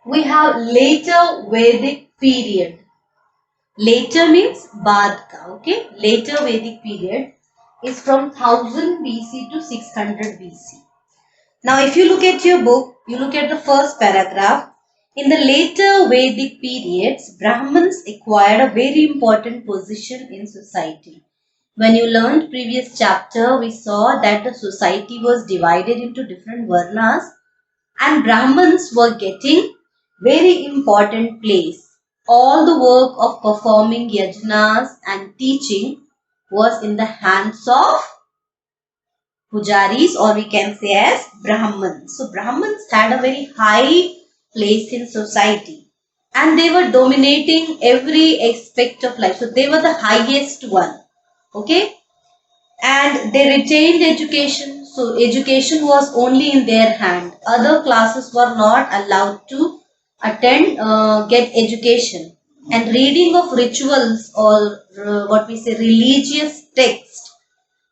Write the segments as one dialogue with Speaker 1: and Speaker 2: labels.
Speaker 1: We have later Vedic period. Later means बाद का, okay? Later Vedic period is from 1000 BC to 600 BC. Now, if you look at your book, you look at the first paragraph. In the later Vedic periods, Brahmins acquired a very important position in society. When you learned previous chapter, we saw that the society was divided into different varnas and Brahmins were getting very important place. All the work of performing yajnas and teaching was in the hands of pujaris, or we can say as Brahmins. So Brahmins had a very high place in society and they were dominating every aspect of life. So they were the highest one. Okay. And they retained education. So education was only in their hand. Other classes were not allowed to attend, get education. And reading of rituals or what we say religious text,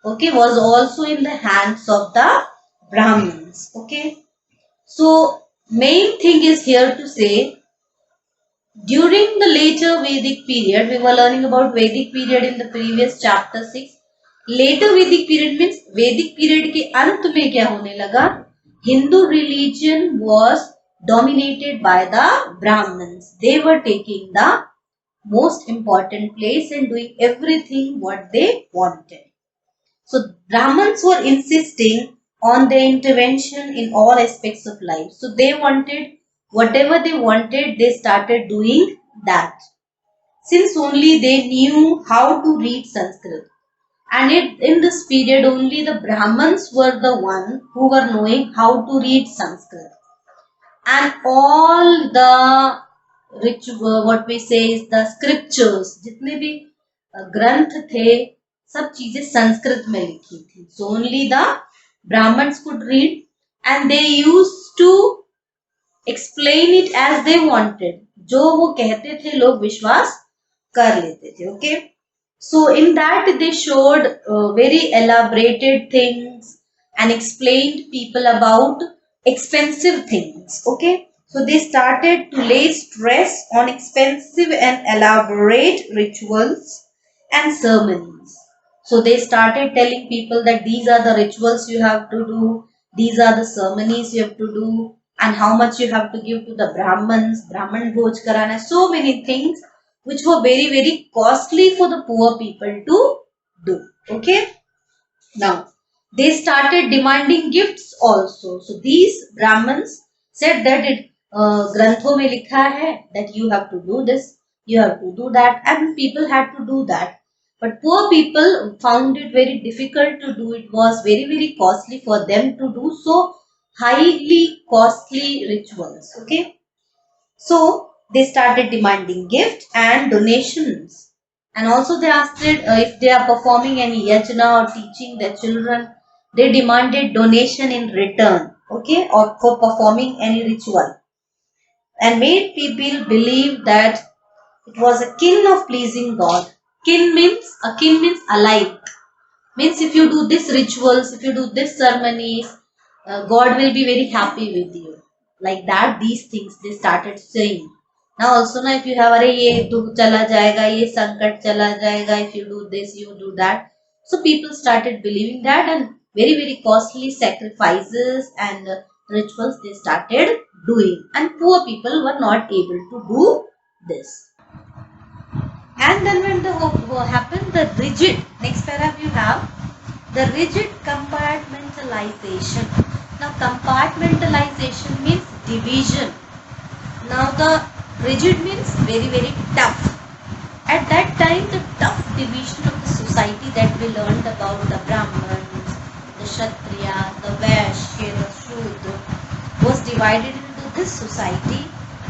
Speaker 1: okay, was also in the hands of the Brahmins. Okay. So main thing is here to say, during the later Vedic period, we were learning about Vedic period in the previous chapter 6. Later Vedic period means Vedic period के अंत में क्या होने लगा? Hindu religion was dominated by the Brahmins. They were taking the most important place and doing everything what they wanted. So Brahmins were insisting on their intervention in all aspects of life. So they wanted whatever they wanted, they started doing that. Since only they knew how to read Sanskrit. And in this period only the Brahmins were the one who were knowing how to read Sanskrit. And all the ritual, what we say is the scriptures, जितने भी ग्रंथ थे, सब चीजें संस्कृत में लिखी थी. So only the Brahmins could read and they used to explain it as they wanted. जो वो कहते थे लोग विश्वास कर लेते थे. Okay. So in that they showed very elaborated things and explained people about expensive things. Okay. So they started to lay stress on expensive and elaborate rituals and ceremonies. So they started telling people that these are the rituals you have to do, these are the ceremonies you have to do, and how much you have to give to the Brahmins, Brahman Bhoj Karana, so many things which were very, very costly for the poor people to do. Okay. Now, they started demanding gifts also. So these Brahmins said that ग्रंथों में लिखा है that you have to do this, you have to do that, and people had to do that. But poor people found it very difficult to do. It was very, very costly for them to do so highly costly rituals. Okay. So they started demanding gift and donations. And also they asked it, if they are performing any yajna or teaching their children, they demanded donation in return, okay, or for performing any ritual. And made people believe that it was a kin of pleasing God. Kin means alike. Means if you do this rituals, if you do this ceremonies, God will be very happy with you. Like that, these things they started saying. Now also now if you have अरे ये दुख चला जाएगा, ये संकट चला जाएगा, if you do this, you do that. So people started believing that and very, very costly sacrifices and rituals they started doing. And poor people were not able to do this. And then when the what happened, the rigid, next paragraph you have, the rigid compartmentalization. Now compartmentalization means division. Now the rigid means very, very tough. At that time, the tough division of the society that we learned about the Brahmins, the Kshatriyas, the Vaishya, the Shudra was divided into this society,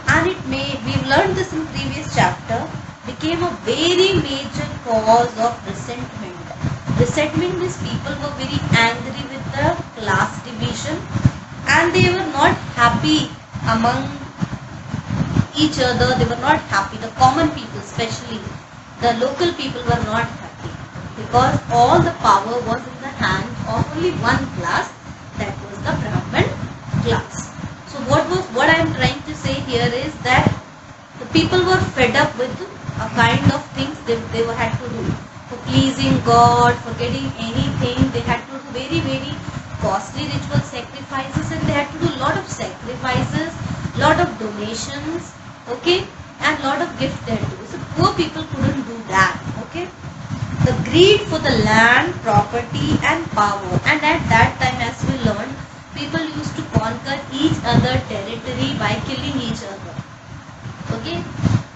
Speaker 1: and we've learned this in previous chapter, became a very major cause of resentment. Resentment means people were very angry with the class division and they were not happy among each other. They were not happy. The common people, especially the local people, were not happy because all the power was in the hand of only one class, that was the Brahman class. So what I am trying to say here fed up with a kind of things they had to do. For pleasing God, for getting anything, they had to do very, very costly ritual sacrifices, and they had to do lot of sacrifices, lot of donations, okay, and lot of gifts they had to do. So poor people couldn't do that, okay. The greed for the land, property and power, and at that time, as we learned, people used to conquer each other territory by killing each other, okay.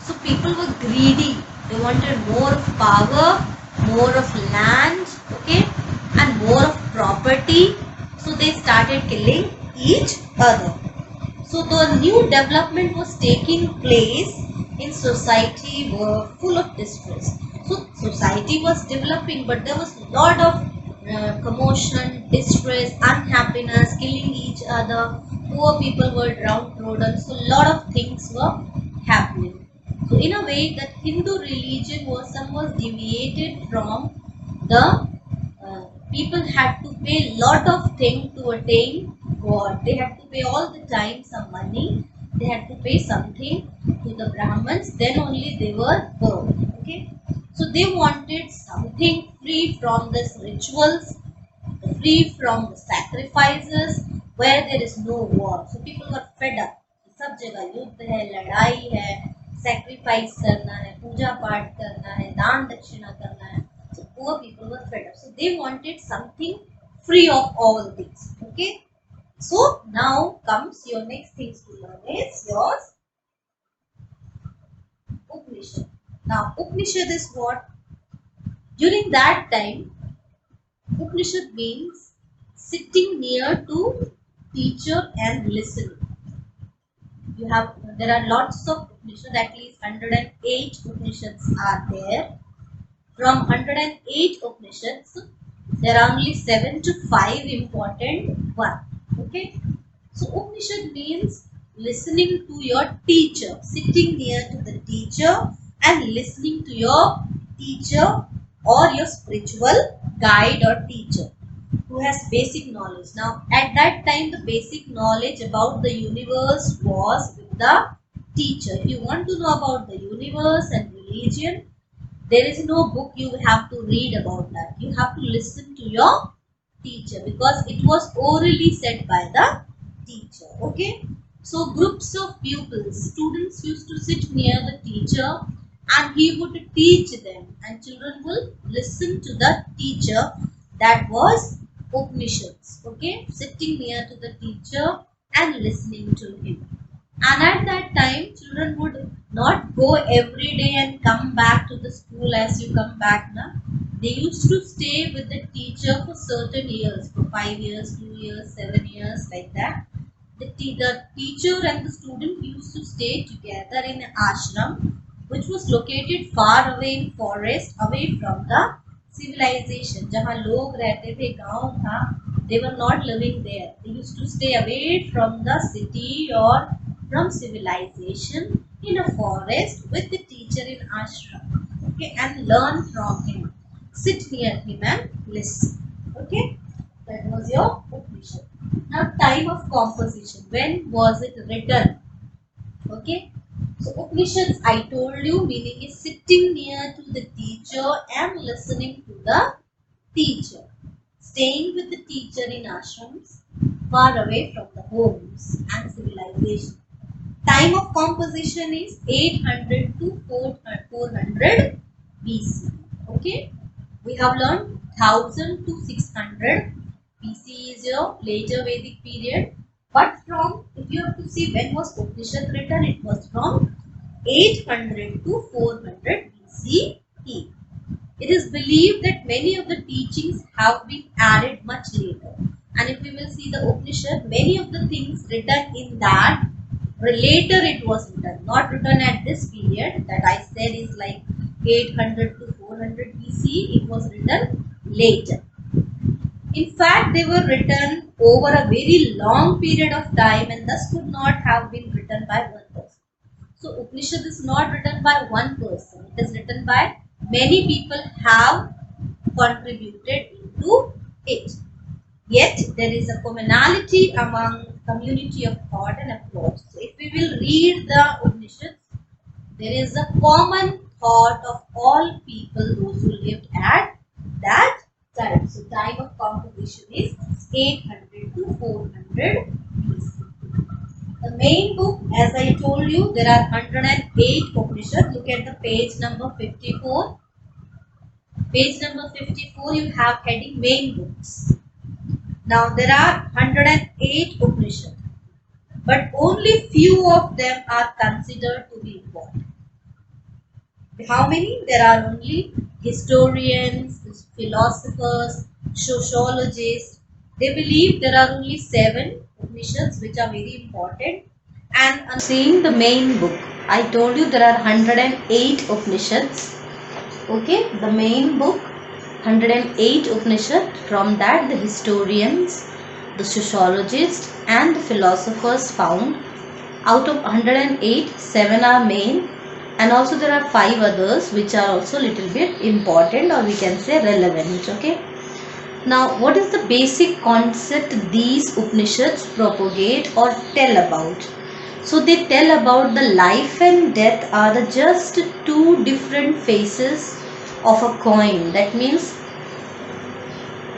Speaker 1: So people were greedy, they wanted more of power, more of land, okay, and more of property, so they started killing each other. So the new development was taking place in society were full of distress. So society was developing, but there was a lot of commotion, distress, unhappiness, killing each other. Poor people were downtrodden. So a lot of things were happening. So in a way, that Hindu religion was somewhat deviated from the people had to pay lot of things to attain God. They had to pay all the time some money. They had to pay something to the Brahmins. Then only they were birthed. Okay. So they wanted something free from these rituals, free from the sacrifices, where there is no war. So people were fed up. सब जगह युद्ध है, लड़ाई है, sacrifice करना है, पूजा पाठ करना है, दान दक्षिणा करना है. So poor people were fed up. So they wanted something free of all these. Okay. So now comes your next things to learn is yours Upanishad. Now Upanishad is what? During that time, Upanishad means sitting near to teacher and listening. There are lots of Upanishads, at least 108 Upanishads are there. From 108 Upanishads, there are only 7 to 5 important ones. Okay. So Upanishad means listening to your teacher, sitting near to the teacher and listening to your teacher or your spiritual guide or teacher who has basic knowledge. Now at that time, the basic knowledge about the universe was with the teacher. If you want to know about the universe and religion, there is no book you have to read about that. You have to listen to your teacher because it was orally said by the teacher. Okay. So groups of pupils, students used to sit near the teacher and he would teach them, and children will listen to the teacher. That was Upanishads. Okay. Sitting near to the teacher and listening to him. And at that time, children would not go every day and come back to the school as you come back now. They used to stay with the teacher for certain years, for 5 years, 2 years, 7 years, like that. The teacher and the student used to stay together in an ashram, which was located far away in forest, away from the civilization. जहाँ लोग रहते थे, गाँव था, they were not living there. They used to stay away from the city or from civilization in a forest with the teacher in ashram, okay, and learn from him, sit near him and listen. Okay, that was your Upanishad. Now time of composition, when was it written? Okay, so Upanishads, I told you, meaning is sitting near to the teacher and listening to the teacher, staying with the teacher in ashrams far away from the homes and civilization. Time of composition is 800 to 400 BC. Okay, we have learned 1000 to 600 BC is your later Vedic period. But from, if you have to see when was Upanishad written, it was from 800 to 400 BCE. It is believed that many of the teachings have been added much later. And if we will see the Upanishad, many of the things written in that later it was written, not written at this period that I said is like 800 to 400 BC. It was written later. In fact, they were written over a very long period of time and thus could not have been written by one person. So Upanishad is not written by one person. It is written by many people have contributed into it. Yet there is a commonality among community of thought and approach. So if we will read the Upanishads, there is a common thought of all people, those who lived at that time. So time of composition is 800 to 400 BC. The main book, as I told you, there are 108 Upanishads. Look at the page number 54. Page number 54, you have heading main books. Now there are 108 Upanishads, but only few of them are considered to be important. How many? There are only historians, philosophers, sociologists. They believe there are only 7 Upanishads which are very important. And seeing the main book, I told you there are 108 Upanishads. Okay, the main book, 108 Upanishads. From that, the historians, the sociologists, and the philosophers found out of 108, 7 are main, and also there are 5 others which are also little bit important, or we can say relevant. Okay. Now, what is the basic concept these Upanishads propagate or tell about? So they tell about the life and death are the just two different faces of a coin. That means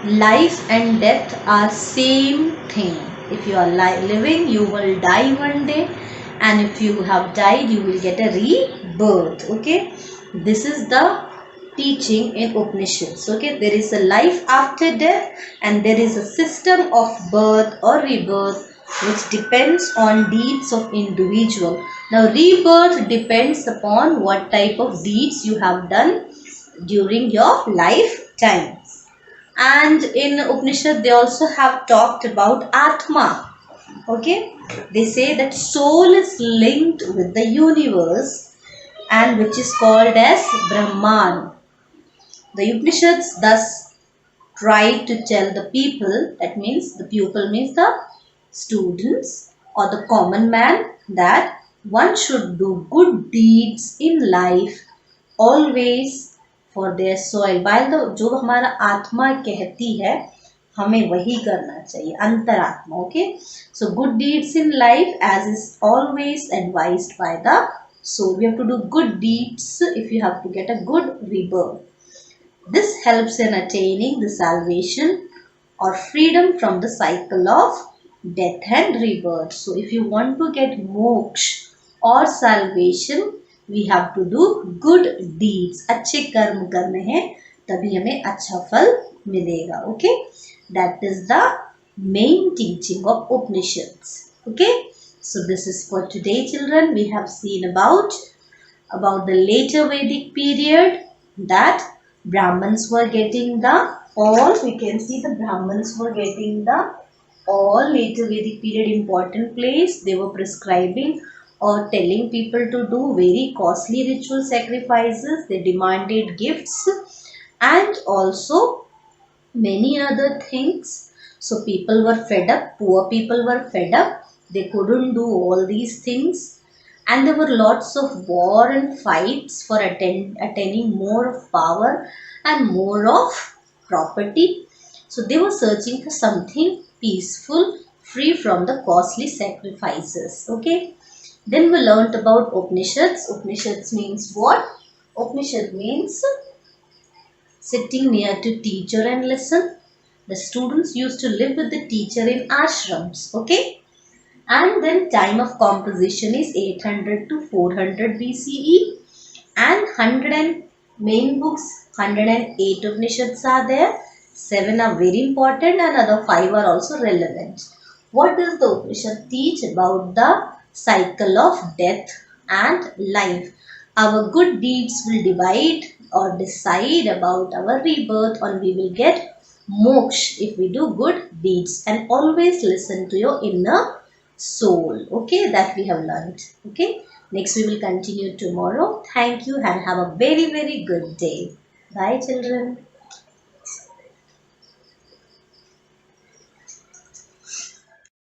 Speaker 1: life and death are same thing. If you are living, you will die one day, and if you have died, you will get a rebirth. Okay, this is the teaching in Upanishads. Okay, there is a life after death, and there is a system of birth or rebirth which depends on deeds of individual. Now rebirth depends upon what type of deeds you have done during your lifetime. And in Upanishad they also have talked about Atma. Okay, they say that soul is linked with the universe, and which is called as Brahman. The Upanishads thus try to tell the people, that means the pupil means the students or the common man, that one should do good deeds in life always for their soil. While the जो हमारा आत्मा कहती है हमें वही करना चाहिए, अंतरात्मा. Okay, so good deeds in life as is always advised by the soul. We have to do good deeds if you have to get a good rebirth. This helps in attaining the salvation or freedom from the cycle of death and rebirth. So if you want to get moksha or salvation, we have to do good deeds. अच्छे कर्म करने हैं तभी हमें अच्छा फल मिलेगा. Okay, that is the main teaching of Upanishads. Okay, so this is for today, children. We have seen about the later Vedic period, that Brahmins were getting the all, we can see the Brahmins were getting the all later Vedic period important place. They were prescribing or telling people to do very costly ritual sacrifices. They demanded gifts and also many other things. So people were fed up, poor people were fed up. They couldn't do all these things. And there were lots of war and fights for attaining more of power and more of property. So they were searching for something peaceful, free from the costly sacrifices. Okay. Then we learnt about Upanishads. Upanishads means what? Upanishad means sitting near to teacher and listen. The students used to live with the teacher in ashrams. Okay. And then time of composition is 800 to 400 BCE, and 100 main books, 108 Upanishads are there. 7 are very important and other 5 are also relevant. What does the Upanishad teach about the cycle of death and life? Our good deeds will divide or decide about our rebirth, or we will get moksha if we do good deeds. And always listen to your inner soul. Okay, that we have learned. Okay, next we will continue tomorrow. Thank you and have a very good day. Bye children.